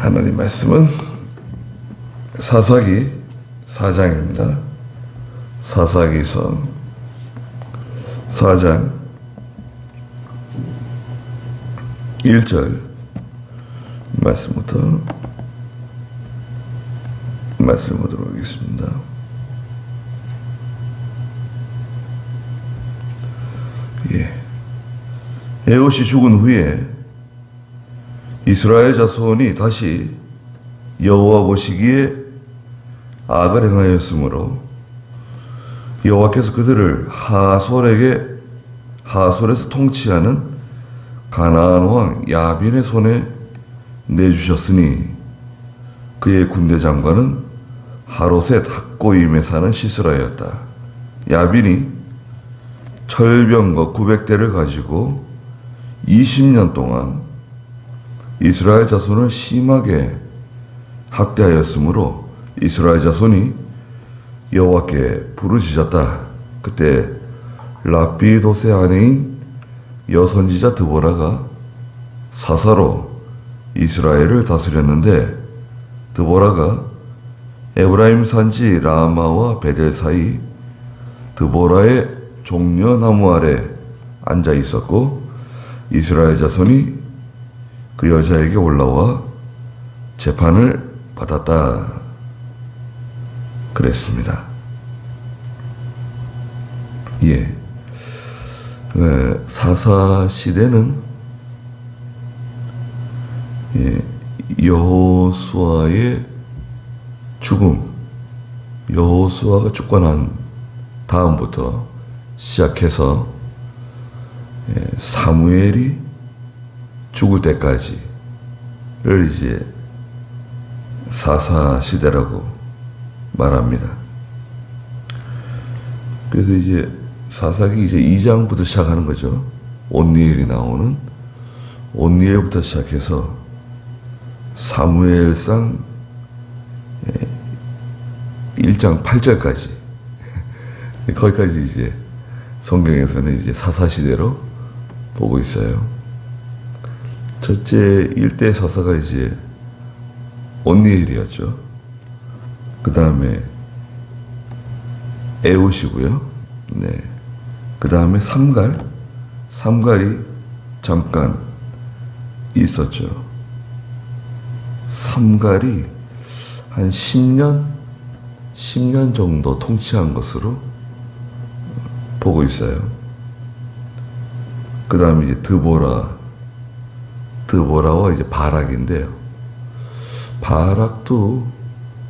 하나님 말씀은 사사기 4장입니다. 사사기서 4장 1절 말씀부터 말씀하도록 하겠습니다. 에롯이 죽은 후에 이스라엘 자손이 다시 여호와 보시기에 악을 행하였으므로 여호와께서 그들을 하솔에서 통치하는 가나안 왕 야빈의 손에 내주셨으니 그의 군대 장관은 하롯의 핫고임에 사는 시스라였다. 야빈이 철병거 900대를 가지고 20년 동안 이스라엘 자손을 심하게 학대하였으므로 이스라엘 자손이 여호와께 부르짖었다. 그때 라피도스의 아내인 여선지자 드보라가 사사로 이스라엘을 다스렸는데 드보라가 에브라임 산지 라마와 베델 사이 드보라의 종려나무 아래 앉아 있었고 이스라엘 자손이 그 여자에게 올라와 재판을 받았다. 그랬습니다. 사사 시대는 여호수아의 죽음, 여호수아가 죽고 난 다음부터 시작해서 사무엘이 죽을 때까지를 이제 사사 시대라고 말합니다. 그래서 이제 사사기 이제 2장부터 시작하는 거죠. 온니엘이 나오는 온니엘부터 시작해서 사무엘상 1장 8절까지 거기까지 이제 성경에서는 이제 사사 시대로 보고 있어요. 첫째 1대 사사가 이제 온니엘이었죠. 그 다음에 에웃이고요. 그 다음에 삼갈이 잠깐 있었죠. 삼갈이 한 10년 정도 통치한 것으로 보고 있어요. 그 다음에 이제 드보라와 이제 바락인데요. 바락도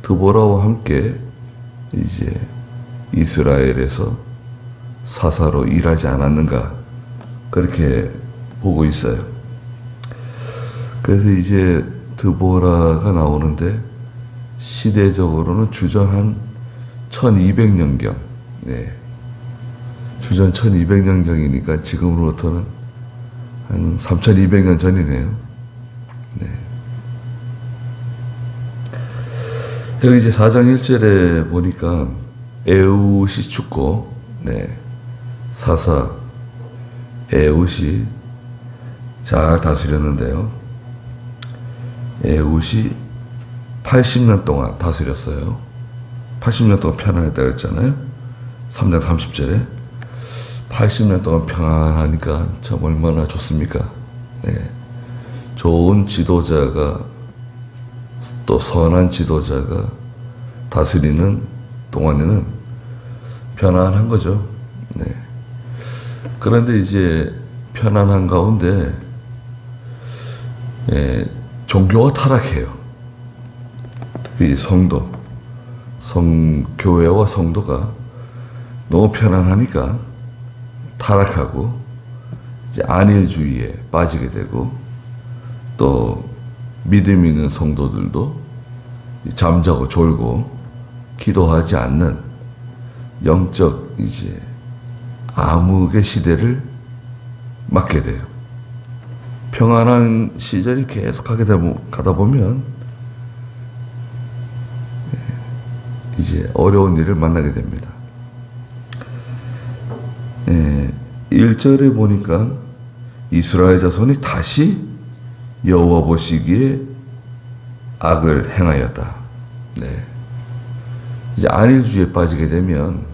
드보라와 함께 이제 이스라엘에서 사사로 일하지 않았는가 그렇게 보고 있어요. 그래서 이제 드보라가 나오는데 시대적으로는 주전 한 1200년경 주전 1200년경이니까 지금으로부터는 한 3200년 전이네요. 여기 이제 4장 1절에 보니까 에웃이 죽고 사사 에웃이 잘 다스렸는데요. 에웃이 80년 동안 다스렸어요. 80년 동안 편안했다 그랬잖아요. 3장 30절에 80년 동안 평안하니까 참 얼마나 좋습니까? 좋은 지도자가 또 선한 지도자가 다스리는 동안에는 편안한 거죠. 그런데 이제 편안한 가운데 종교가 타락해요. 특히 교회와 성도가 너무 편안하니까 타락하고 이제 안일주의에 빠지게 되고 또 믿음 있는 성도들도 잠자고 졸고 기도하지 않는 영적 이제 암흑의 시대를 맞게 돼요. 평안한 시절이 계속 가다 보면 이제 어려운 일을 만나게 됩니다. 1절에 보니까 이스라엘 자손이 다시 여호와 보시기에 악을 행하였다. 네. 이제 안일주의에 빠지게 되면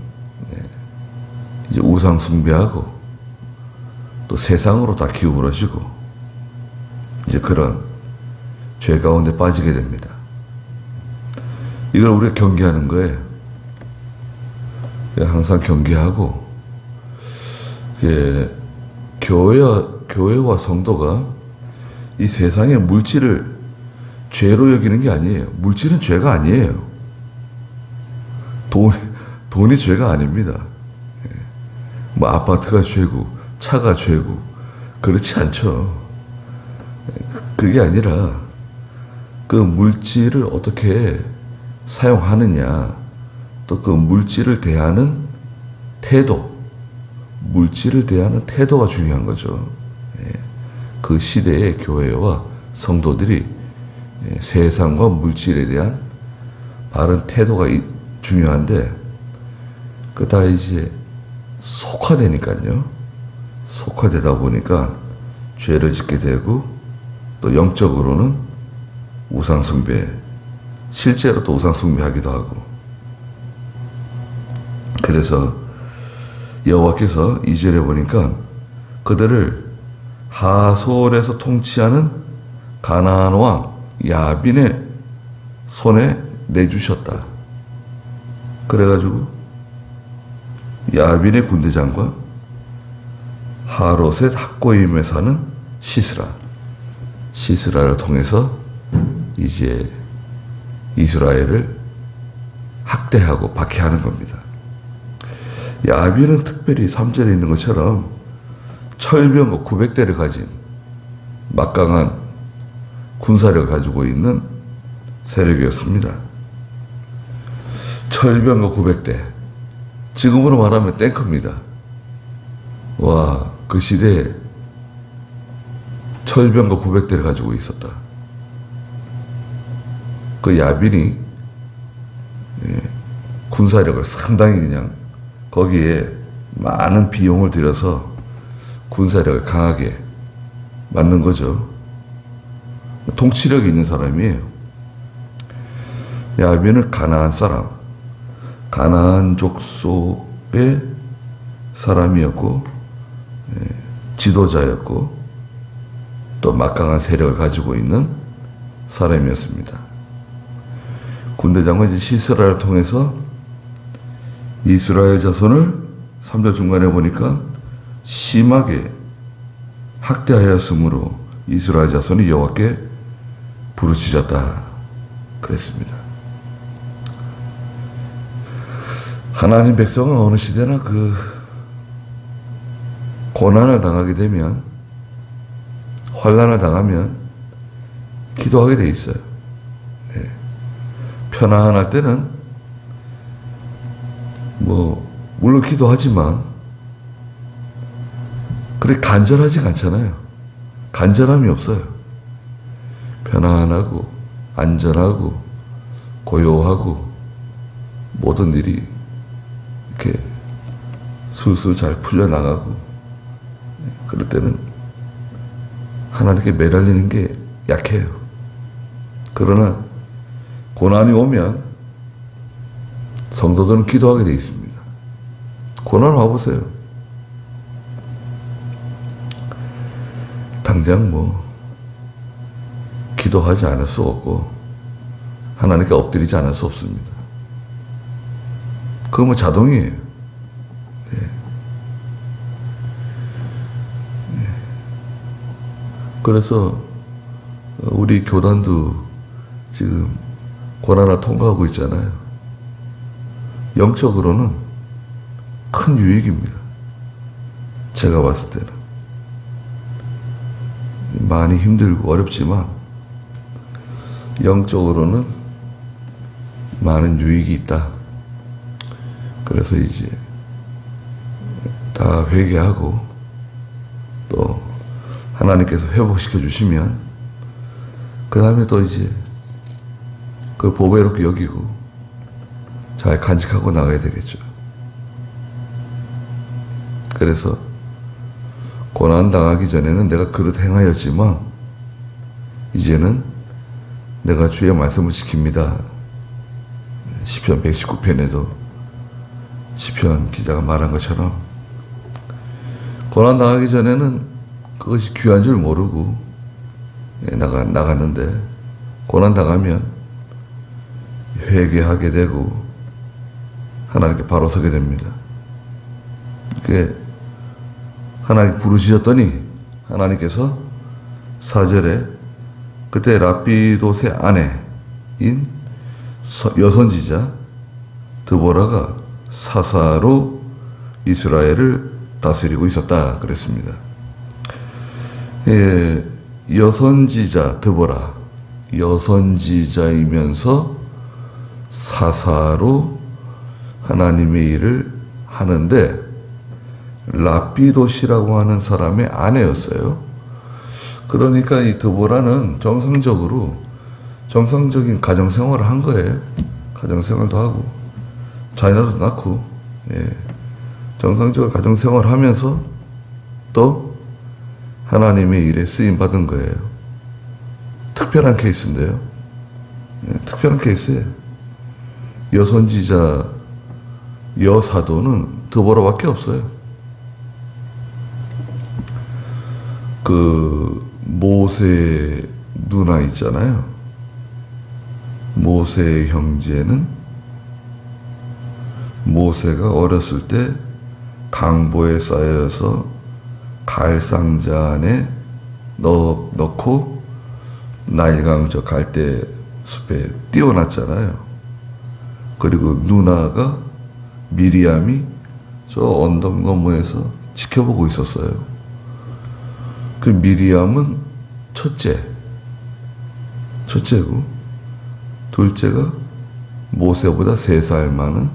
이제 우상 숭배하고 또 세상으로 다 기울어지고 이제 그런 죄 가운데 빠지게 됩니다. 이걸 우리가 경계하는 거예요. 항상 경계하고 교회와 성도가 이 세상의 물질을 죄로 여기는 게 아니에요. 물질은 죄가 아니에요. 돈이 죄가 아닙니다. 뭐 아파트가 죄고 차가 죄고 그렇지 않죠. 그게 아니라 그 물질을 어떻게 사용하느냐, 또 그 물질을 대하는 태도, 물질을 대하는 태도가 중요한 거죠. 그 시대의 교회와 성도들이 세상과 물질에 대한 바른 태도가 중요한데, 그 다 이제 속화되니까요. 속화되다 보니까 죄를 짓게 되고, 또 영적으로는 우상숭배, 실제로 또 우상숭배하기도 하고. 그래서 여호와께서 2절에 보니까 그들을 하솔에서 통치하는 가나안 왕 야빈의 손에 내주셨다. 그래가지고 야빈의 군대장과 하롯의 학고임에 사는 시스라를 통해서 이제 이스라엘을 학대하고 박해하는 겁니다. 야빈은 특별히 3절에 있는 것처럼 철병거 900대를 가진 막강한 군사력을 가지고 있는 세력이었습니다. 철병거 900대, 지금으로 말하면 탱크입니다. 와, 그 시대에 철병거 900대를 가지고 있었다. 그 야빈이 군사력을 상당히 그냥 거기에 많은 비용을 들여서 군사력을 강하게 만든 거죠. 통치력이 있는 사람이에요. 야빈은 가나안 사람, 가나안 족속의 사람이었고, 지도자였고, 또 막강한 세력을 가지고 있는 사람이었습니다. 군대장관 시스라를 통해서 이스라엘 자손을 3절 중간에 보니까 심하게 학대하였으므로 이스라엘 자손이 여호와께 부르짖었다 그랬습니다. 하나님 백성은 어느 시대나 그 고난을 당하게 되면, 환난을 당하면 기도하게 돼 있어요. 네. 편안할 때는 물론 기도하지만 그렇게 간절하지 않잖아요. 간절함이 없어요. 편안하고 안전하고 고요하고 모든 일이 이렇게 술술 잘 풀려나가고, 그럴 때는 하나님께 매달리는 게 약해요. 그러나 고난이 오면 성도들은 기도하게 되어 있습니다. 고난 와보세요. 당장 기도하지 않을 수 없고 하나님께 엎드리지 않을 수 없습니다. 그건 자동이에요. 네. 네. 그래서 우리 교단도 지금 고난을 통과하고 있잖아요. 영적으로는 큰 유익입니다. 제가 봤을 때는. 많이 힘들고 어렵지만 영적으로는 많은 유익이 있다. 그래서 이제 다 회개하고 또 하나님께서 회복시켜 주시면 그 다음에 또 이제 그걸 보배롭게 여기고 잘 간직하고 나가야 되겠죠. 그래서 고난 당하기 전에는 내가 그릇 행하였지만 이제는 내가 주의 말씀을 지킵니다. 시편 119편에도 시편 기자가 말한 것처럼 고난 당하기 전에는 그것이 귀한 줄 모르고 나갔는데 고난 당하면 회개하게 되고 하나님께 바로 서게 됩니다. 그게 하나님 부르시셨더니 하나님께서 4절에 그때 라피돗의 아내인 여선지자 드보라가 사사로 이스라엘을 다스리고 있었다 그랬습니다. 여선지자 드보라, 여선지자이면서 사사로 하나님의 일을 하는데 라피돗이라고 하는 사람의 아내였어요. 그러니까 이 드보라는 정상적인 가정생활을 한 거예요. 가정생활도 하고 자녀도 낳고 정상적인 가정생활을 하면서 또 하나님의 일에 쓰임 받은 거예요. 특별한 케이스인데요. 특별한 케이스예요. 여선지자 여사도는 드보라밖에 없어요. 그 모세 누나 있잖아요. 모세의 형제는 모세가 어렸을 때 강보에 쌓여서 갈상자 안에 넣고 나일강 저 갈대 숲에 띄워놨잖아요. 그리고 누나가 미리암이 저 언덕 너머에서 지켜보고 있었어요. 그 미리암은 첫째고 둘째가 모세보다 3살 많은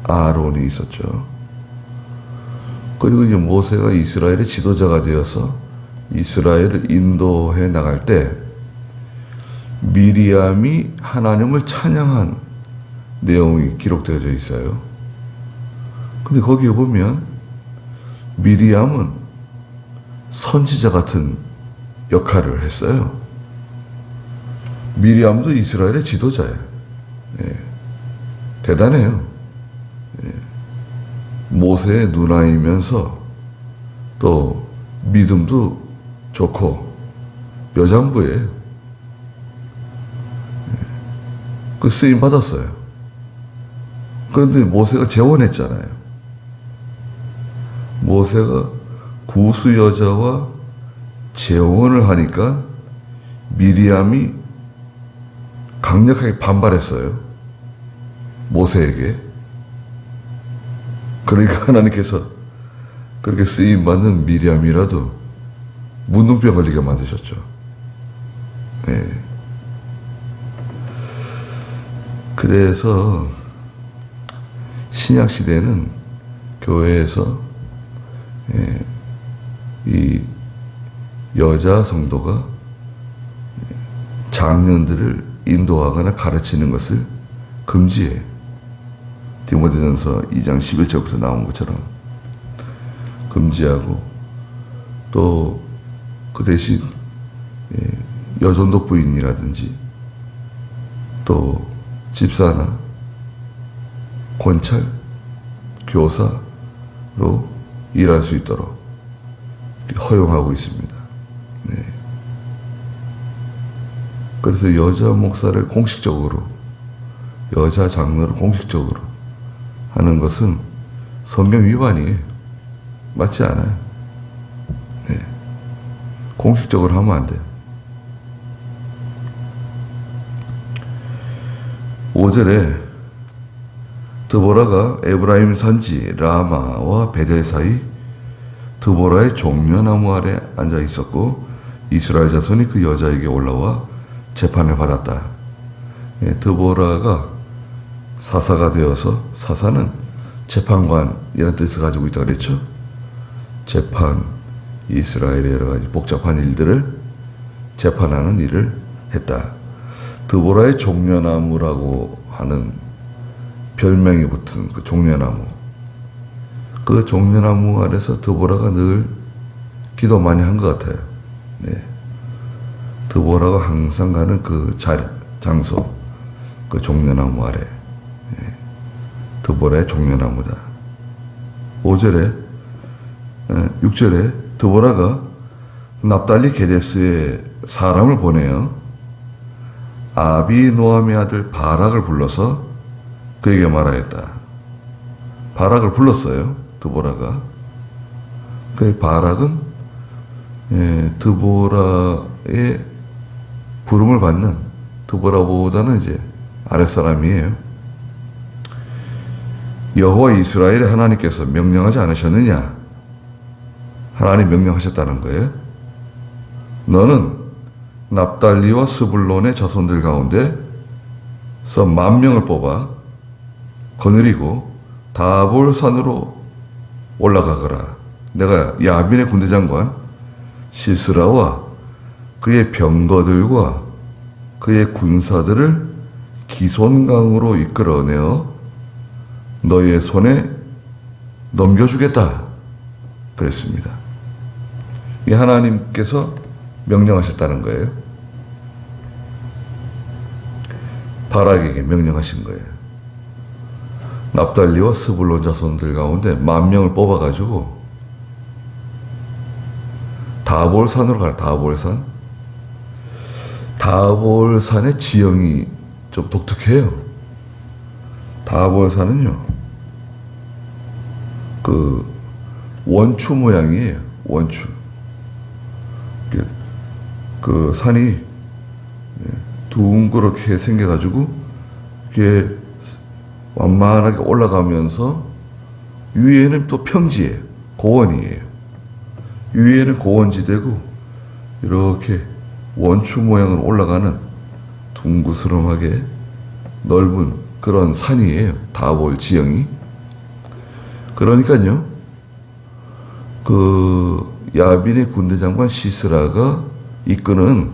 아론이 있었죠. 그리고 이제 모세가 이스라엘의 지도자가 되어서 이스라엘을 인도해 나갈 때 미리암이 하나님을 찬양한 내용이 기록되어져 있어요. 근데 거기에 보면 미리암은 선지자 같은 역할을 했어요. 미리암도 이스라엘의 지도자예요. 대단해요. 모세의 누나이면서 또 믿음도 좋고 여장부예요. 그 쓰임 받았어요. 그런데 모세가 재혼했잖아요. 모세가 구스 여자와 재혼을 하니까 미리암이 강력하게 반발했어요. 모세에게. 그러니까 하나님께서 그렇게 쓰임받는 미리암이라도 문둥병 걸리게 만드셨죠. 그래서 신약시대는 교회에서 이 여자 성도가 장년들을 인도하거나 가르치는 것을 금지해요. 디모데전서 2장 11절부터 나온 것처럼 금지하고 또 그 대신 여전도 부인이라든지 또 집사나 권찰, 교사로 일할 수 있도록 허용하고 있습니다. 그래서 여자 목사를 공식적으로, 여자 장로를 공식적으로 하는 것은 성경 위반이에요. 맞지 않아요. 공식적으로 하면 안 돼요. 5절에 드보라가 에브라임 산지 라마와 베델 사이 드보라의 종려나무 아래 앉아 있었고 이스라엘 자손이 그 여자에게 올라와 재판을 받았다. 드보라가 사사가 되어서, 사사는 재판관 이런 뜻을 가지고 있다고 그랬죠. 재판, 이스라엘의 여러 가지 복잡한 일들을 재판하는 일을 했다. 드보라의 종려나무라고 하는 별명이 붙은 그 종려나무, 그 종려나무 아래서 드보라가 늘 기도 많이 한 것 같아요. 드보라가 항상 가는 그 장소, 그 종려나무 아래. 드보라의 종려나무다. 5절에, 6절에 드보라가 납달리 게데스에 사람을 보내요. 아비노함의 아들 바락을 불러서 그에게 말하였다. 바락을 불렀어요. 드보라가. 그 바락은 드보라의 부름을 받는, 드보라보다는 이제 아랫사람이에요. 여호와 이스라엘의 하나님께서 명령하지 않으셨느냐? 하나님 명령하셨다는 거예요. 너는 납달리와 스불론의 자손들 가운데서 10,000명을 뽑아 거느리고 다볼 산으로 올라가거라. 내가 야빈의 군대장관 시스라와 그의 병거들과 그의 군사들을 기손강으로 이끌어내어 너희의 손에 넘겨주겠다 그랬습니다. 이 하나님께서 명령하셨다는 거예요. 바락에게 명령하신 거예요. 납달리와 스불론 자손들 가운데 10,000명을 뽑아가지고 다볼산으로 가라. 다볼산. 다볼산의 지형이 좀 독특해요. 다볼산은요, 그 원추 모양이에요. 원추. 그 산이 둥그렇게 생겨가지고 이게 완만하게 올라가면서 위에는 또 평지예요. 고원이에요. 위에는 고원지대고 이렇게 원추 모양으로 올라가는 둥그스름하게 넓은 그런 산이에요. 다볼 지형이. 그러니까요, 그 야빈의 군대장관 시스라가 이끄는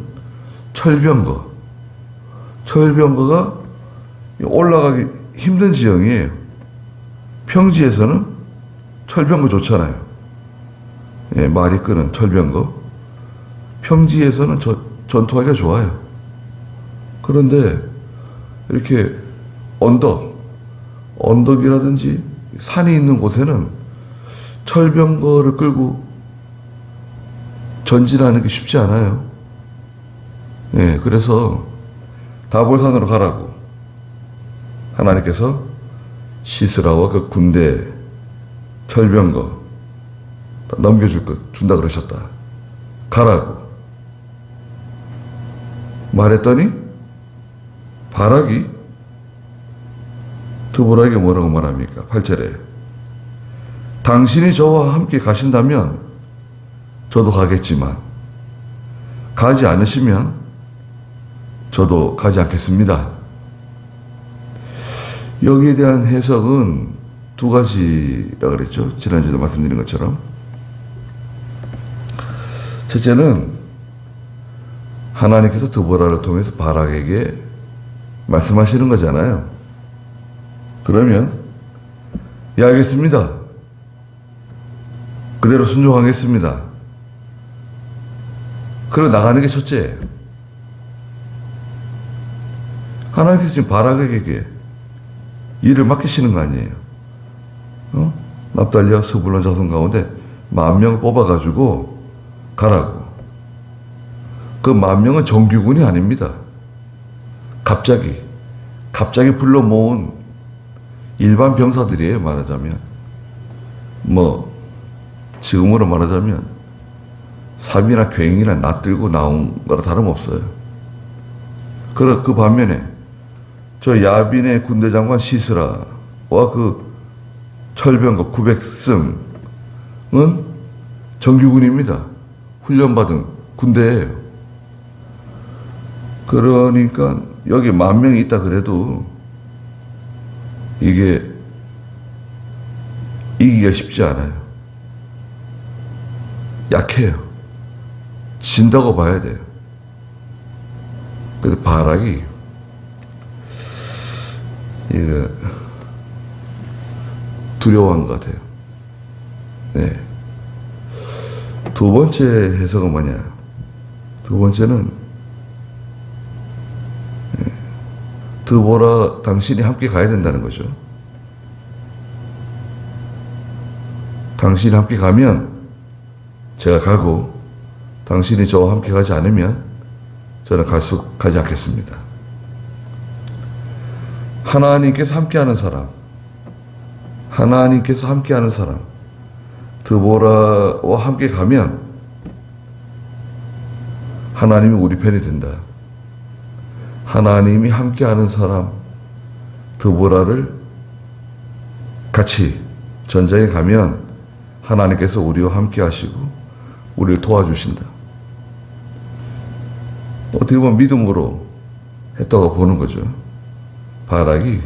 철병거가 올라가기 힘든 지형이에요. 평지에서는 철병거 좋잖아요. 예, 말이 끄는 철병거. 평지에서는 전투하기가 좋아요. 그런데 이렇게 언덕이라든지 산이 있는 곳에는 철병거를 끌고 전진하는 게 쉽지 않아요. 예, 그래서 다볼산으로 가라고 하나님께서 시스라와 그 군대 철병거 준다 그러셨다. 가라고 말했더니 바락이 드보라에게 뭐라고 말합니까? 8절에 당신이 저와 함께 가신다면 저도 가겠지만 가지 않으시면 저도 가지 않겠습니다. 여기에 대한 해석은 두 가지라 그랬죠. 지난주에도 말씀드린 것처럼. 첫째는 하나님께서 드보라를 통해서 바락에게 말씀하시는 거잖아요. 그러면 예, 알겠습니다. 그대로 순종하겠습니다. 그러고 나가는 게 첫째예요. 하나님께서 지금 바락에게 일을 맡기시는 거 아니에요. 납달리와 스불론 자손 가운데 10,000명을 뽑아가지고 가라고. 그 10,000명은 정규군이 아닙니다. 갑자기 불러 모은 일반 병사들이에요. 말하자면 지금으로 말하자면 삽이나 괭이나 낫 들고 나온 거라 다름없어요. 그 반면에 저 야빈의 군대장관 시스라와 그 철병거 900승은 정규군입니다. 훈련받은 군대예요. 그러니까 여기 10,000명이 있다 그래도 이게 이기기가 쉽지 않아요. 약해요. 진다고 봐야 돼요. 그래서 바락이 이거 두려워한 것 같아요. 네. 두 번째 해석은 뭐냐? 두 번째는 드보라 당신이 함께 가야 된다는 거죠. 당신이 함께 가면 제가 가고 당신이 저와 함께 가지 않으면 저는 가지 않겠습니다. 하나님께서 함께하는 사람, 하나님께서 함께하는 사람, 드보라와 함께 가면 하나님이 우리 편이 된다. 하나님이 함께하는 사람, 드보라를 같이 전쟁에 가면 하나님께서 우리와 함께 하시고 우리를 도와주신다. 어떻게 보면 믿음으로 했다고 보는 거죠. 바락이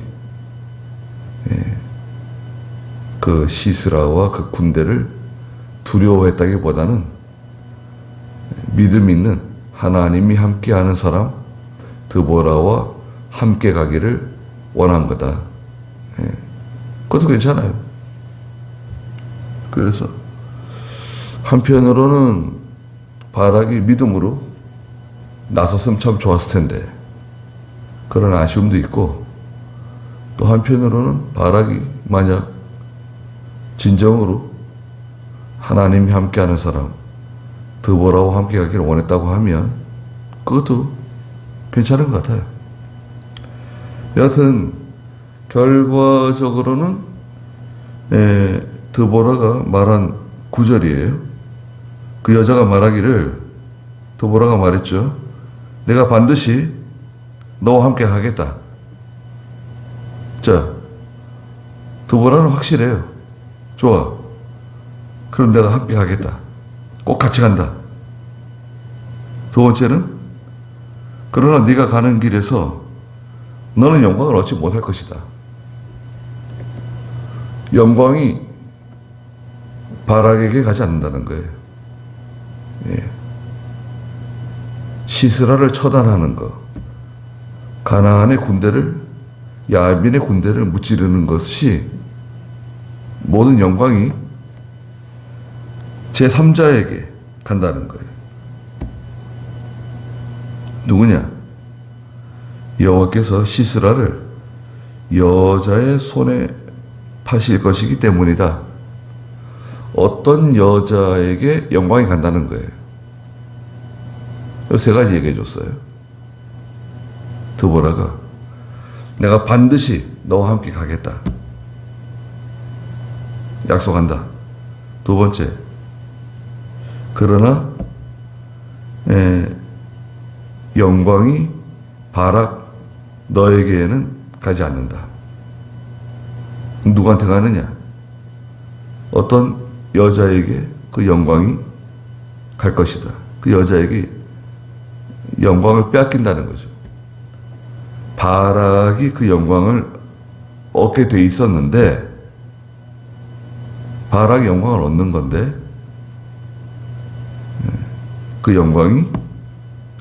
그 시스라와 그 군대를 두려워했다기보다는 믿음 있는 하나님이 함께하는 사람 드보라와 함께 가기를 원한 거다. 그것도 괜찮아요. 그래서 한편으로는 바락이 믿음으로 나섰으면 참 좋았을 텐데 그런 아쉬움도 있고, 또 한편으로는 바락이 만약 진정으로 하나님이 함께하는 사람 드보라와 함께 가기를 원했다고 하면 그것도 괜찮은 것 같아요. 여하튼 결과적으로는 드보라가 말한 구절이에요. 그 여자가 말하기를, 드보라가 말했죠. 내가 반드시 너와 함께 가겠다. 자, 드보라는 확실해요. 좋아. 그럼 내가 함께 가겠다. 꼭 같이 간다. 두 번째는, 그러나 네가 가는 길에서 너는 영광을 얻지 못할 것이다. 영광이 바락에게 가지 않는다는 거예요. 시스라를 처단하는 것, 가나안의 군대를, 야빈의 군대를 무찌르는 것이 모든 영광이 제3자에게 간다는 거예요. 누구냐? 여호와께서 시스라를 여자의 손에 파실 것이기 때문이다. 어떤 여자에게 영광이 간다는 거예요. 세 가지 얘기해 줬어요. 드보라가 내가 반드시 너와 함께 가겠다. 약속한다. 두 번째, 그러나 영광이 바락 너에게는 가지 않는다. 누구한테 가느냐? 어떤 여자에게 그 영광이 갈 것이다. 그 여자에게 영광을 빼앗긴다는 거죠. 바락이 그 영광을 얻게 돼 있었는데, 바락이 영광을 얻는 건데 그 영광이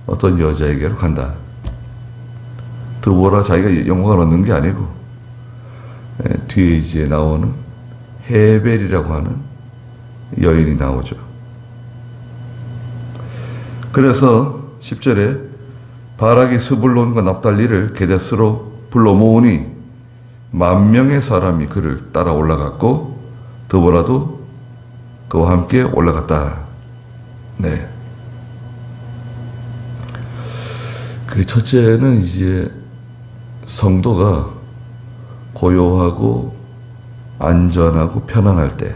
어떤 여자에게로 간다. 드보라 자기가 영광을 얻는 게 아니고 뒤에 이제 나오는 헤벨이라고 하는 여인이 나오죠. 그래서 10절에 바락이 스불론과 납달리를 게데스로 불러 모으니 10,000명의 사람이 그를 따라 올라갔고 드보라도 그와 함께 올라갔다. 네. 그 첫째는 이제 성도가 고요하고 안전하고 편안할 때,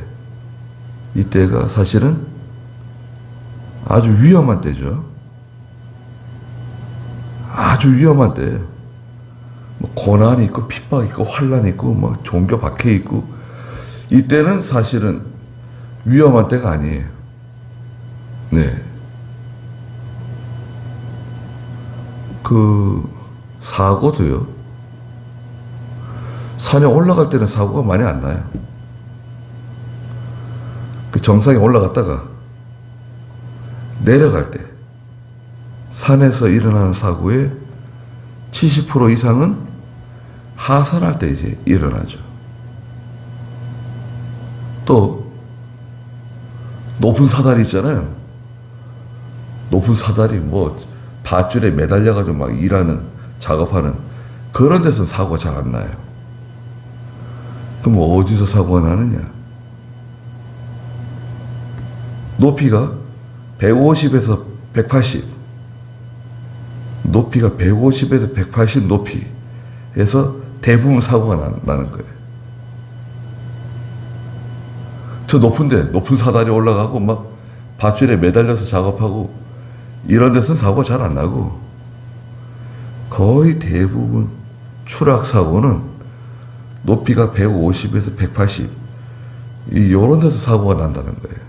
이때가 사실은 아주 위험한 때죠. 아주 위험한 때예요. 뭐 고난이 있고 핍박이 있고 환란이 있고 뭐 종교 박해 있고, 이때는 사실은 위험한 때가 아니에요. 네. 그 사고도요, 산에 올라갈 때는 사고가 많이 안 나요. 그 정상에 올라갔다가 내려갈 때 산에서 일어나는 사고의 70% 이상은 하산할 때 이제 일어나죠. 또 높은 사다리 있잖아요. 높은 사다리 뭐 밧줄에 매달려가지고 막 일하는, 작업하는 그런 데서 사고가 잘 안 나요. 그럼 어디서 사고가 나느냐? 높이가 150에서 180, 높이가 150에서 180 높이에서 대부분 사고가 나는 거예요. 저 높은 사다리 올라가고 막 밧줄에 매달려서 작업하고 이런 데서는 사고가 잘 안 나고, 거의 대부분 추락 사고는 높이가 150에서 180 이런 데서 사고가 난다는 거예요.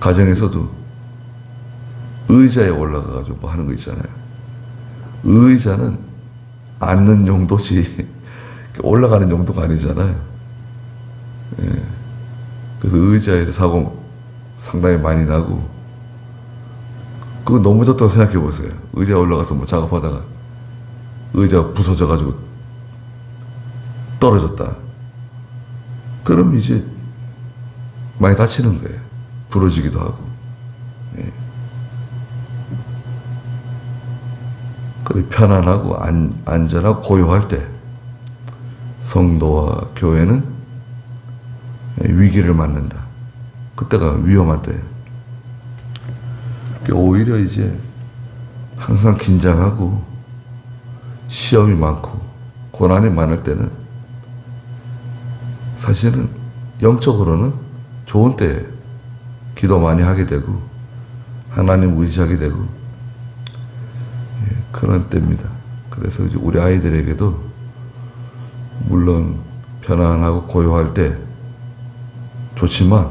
가정에서도 의자에 올라가가지고 뭐 하는 거 있잖아요. 의자는 앉는 용도지 올라가는 용도가 아니잖아요. 예. 그래서 의자에서 사고 상당히 많이 나고, 그거 너무 좋다고 생각해 보세요. 의자에 올라가서 뭐 작업하다가 의자가 부서져가지고 떨어졌다. 그럼 이제 많이 다치는 거예요. 부러지기도 하고. 예. 그리고 편안하고 안전하고 고요할 때 성도와 교회는 위기를 맞는다. 그때가 위험한 때예요. 오히려 이제 항상 긴장하고 시험이 많고 고난이 많을 때는 사실은 영적으로는 좋은 때예요. 기도 많이 하게 되고 하나님 의지하게 되고, 예, 그런 때입니다. 그래서 이제 우리 아이들에게도 물론 편안하고 고요할 때 좋지만,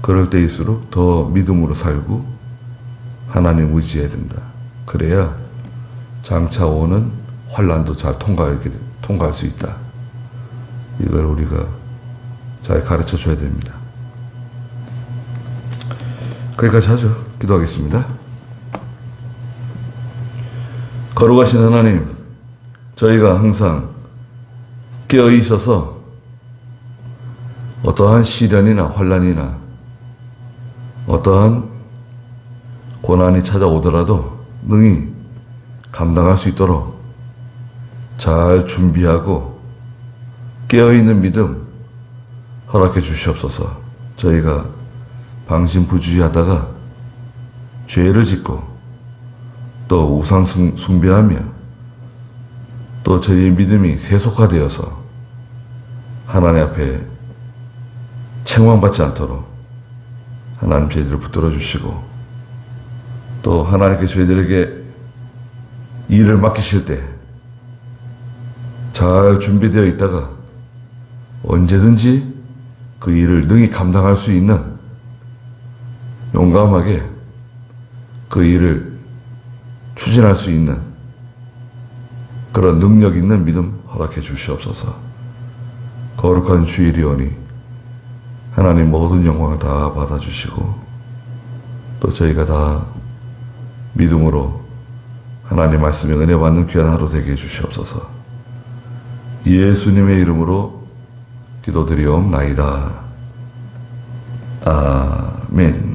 그럴 때일수록 더 믿음으로 살고 하나님 의지해야 된다. 그래야 장차 오는 환난도 잘 통과할 수 있다. 이걸 우리가 잘 가르쳐 줘야 됩니다. 거기까지 하죠. 기도하겠습니다. 거룩하신 하나님, 저희가 항상 깨어 있어서 어떠한 시련이나 환난이나 어떠한 고난이 찾아오더라도 능히 감당할 수 있도록 잘 준비하고 깨어있는 믿음 허락해 주시옵소서. 저희가 방심부주의하다가 죄를 짓고 또 우상 숭배하며 또 저희의 믿음이 세속화되어서 하나님 앞에 책망받지 않도록 하나님 저희들을 붙들어 주시고, 또 하나님께 저희들에게 일을 맡기실 때 잘 준비되어 있다가 언제든지 그 일을 능히 감당할 수 있는, 용감하게 그 일을 추진할 수 있는 그런 능력 있는 믿음 허락해 주시옵소서. 거룩한 주일이오니 하나님 모든 영광을 다 받아주시고, 또 저희가 다 믿음으로 하나님 말씀에 은혜 받는 귀한 하루 되게 해주시옵소서. 예수님의 이름으로 기도드리옵나이다. 아멘.